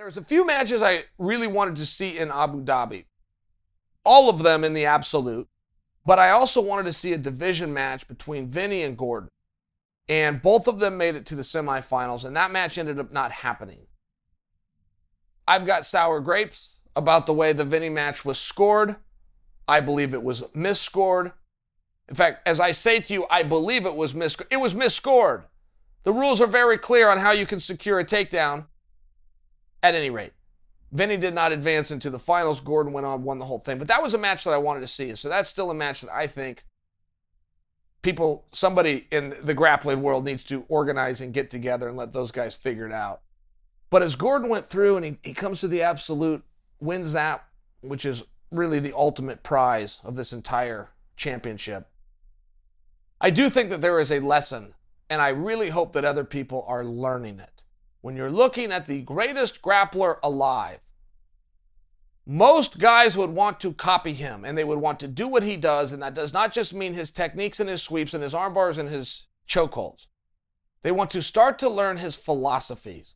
There's a few matches I really wanted to see in Abu Dhabi. All of them in the absolute. But I also wanted to see a division match between Vinny and Gordon. And both of them made it to the semifinals, and that match ended up not happening. I've got sour grapes about the way the Vinny match was scored. I believe it was misscored. In fact, as I say to you, I believe it was misscored. It was misscored. The rules are very clear on how you can secure a takedown. At any rate, Vinny did not advance into the finals. Gordon went on, won the whole thing. But that was a match that I wanted to see. So that's still a match that I think somebody in the grappling world needs to organize and get together and let those guys figure it out. But as Gordon went through and he comes to the absolute, wins that, which is really the ultimate prize of this entire championship, I do think that there is a lesson, and I really hope that other people are learning it. When you're looking at the greatest grappler alive, most guys would want to copy him, and they would want to do what he does, and that does not just mean his techniques and his sweeps and his arm bars and his chokeholds. They want to start to learn his philosophies.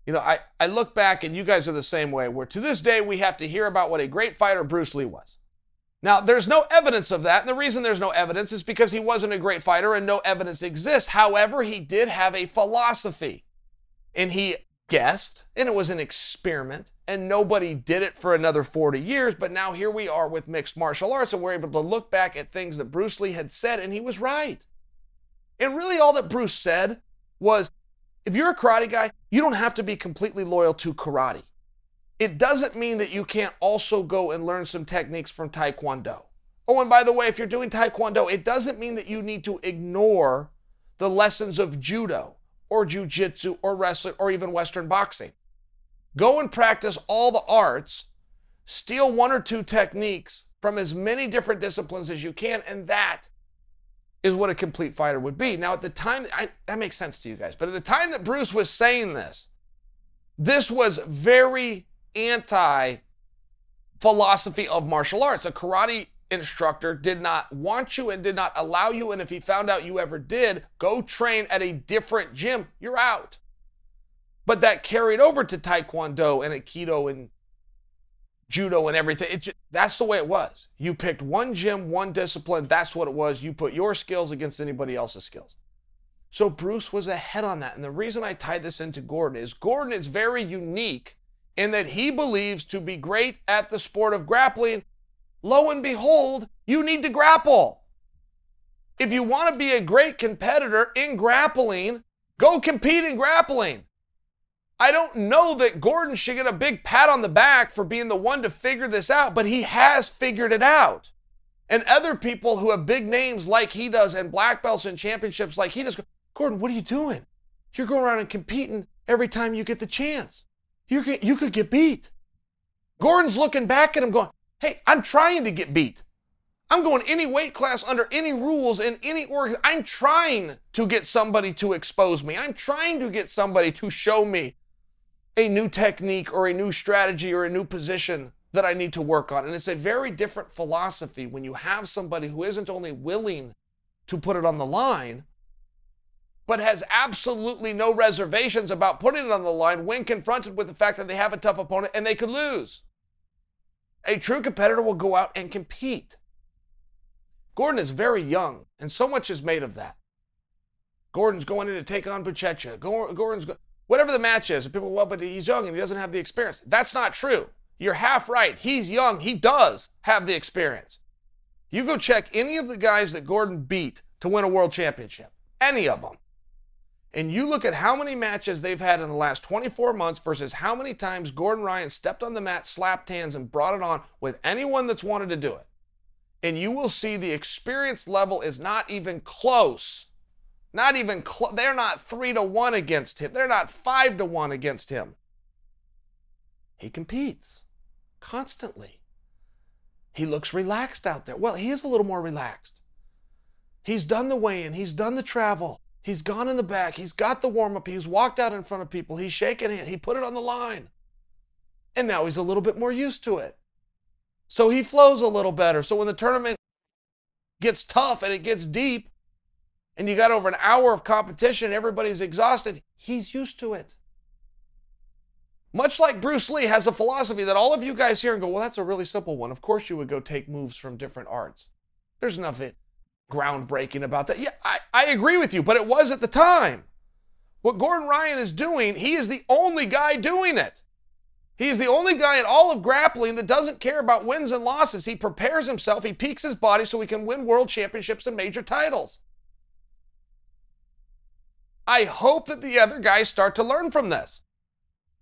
You know, I look back, and you guys are the same way, where to this day we have to hear about what a great fighter Bruce Lee was. Now, there's no evidence of that, and the reason there's no evidence is because he wasn't a great fighter and no evidence exists. However, he did have a philosophy, and he guessed, and it was an experiment, and nobody did it for another 40 years, but now here we are with mixed martial arts, and we're able to look back at things that Bruce Lee had said, and he was right. And really all that Bruce said was, if you're a karate guy, you don't have to be completely loyal to karate. It doesn't mean that you can't also go and learn some techniques from Taekwondo. Oh, and by the way, if you're doing Taekwondo, it doesn't mean that you need to ignore the lessons of judo or jiu-jitsu or wrestling or even Western boxing. Go and practice all the arts, steal one or two techniques from as many different disciplines as you can, and that is what a complete fighter would be. Now, at the time, that makes sense to you guys, but at the time that Bruce was saying this was very anti-philosophy of martial arts. A karate instructor did not want you and did not allow you, and if he found out you ever did, go train at a different gym, you're out. But that carried over to Taekwondo and Aikido and Judo and everything. That's the way it was. You picked one gym, one discipline, that's what it was. You put your skills against anybody else's skills. So Bruce was ahead on that, and the reason I tied this into Gordon is very unique in that he believes to be great at the sport of grappling, lo and behold, you need to grapple. If you want to be a great competitor in grappling, go compete in grappling. I don't know that Gordon should get a big pat on the back for being the one to figure this out, but he has figured it out. And other people who have big names like he does and black belts and championships like he does go, Gordon, what are you doing? You're going around and competing every time you get the chance. You could get beat. Gordon's looking back at him going, hey, I'm trying to get beat. I'm going any weight class under any rules in any org. I'm trying to get somebody to expose me. I'm trying to get somebody to show me a new technique or a new strategy or a new position that I need to work on. And it's a very different philosophy when you have somebody who isn't only willing to put it on the line, but has absolutely no reservations about putting it on the line when confronted with the fact that they have a tough opponent and they could lose. A true competitor will go out and compete. Gordon is very young, and so much is made of that. Gordon's going in to take on Buchecha. Whatever the match is, and people, well, but he's young and he doesn't have the experience. That's not true. You're half right. He's young. He does have the experience. You go check any of the guys that Gordon beat to win a world championship, any of them, and you look at how many matches they've had in the last 24 months versus how many times Gordon Ryan stepped on the mat, slapped hands, and brought it on with anyone that's wanted to do it. And you will see the experience level is not even close. Not even close. They're not 3-1 against him. They're not 5-1 against him. He competes constantly. He looks relaxed out there. Well, he is a little more relaxed. He's done the weigh-in. He's done the travel. He's gone in the back. He's got the warm-up. He's walked out in front of people. He's shaking it. He put it on the line. And now he's a little bit more used to it. So he flows a little better. So when the tournament gets tough and it gets deep, and you got over an hour of competition, everybody's exhausted, he's used to it. Much like Bruce Lee has a philosophy that all of you guys hear and go, well, that's a really simple one. Of course you would go take moves from different arts. There's nothing groundbreaking about that. Yeah, I agree with you, but it was at the time. What Gordon Ryan is doing, he is the only guy doing it. He is the only guy in all of grappling that doesn't care about wins and losses. He prepares himself, he peaks his body so he can win world championships and major titles. I hope that the other guys start to learn from this.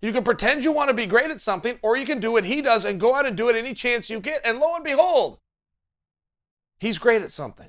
You can pretend you want to be great at something, or you can do what he does and go out and do it any chance you get, and lo and behold, he's great at something.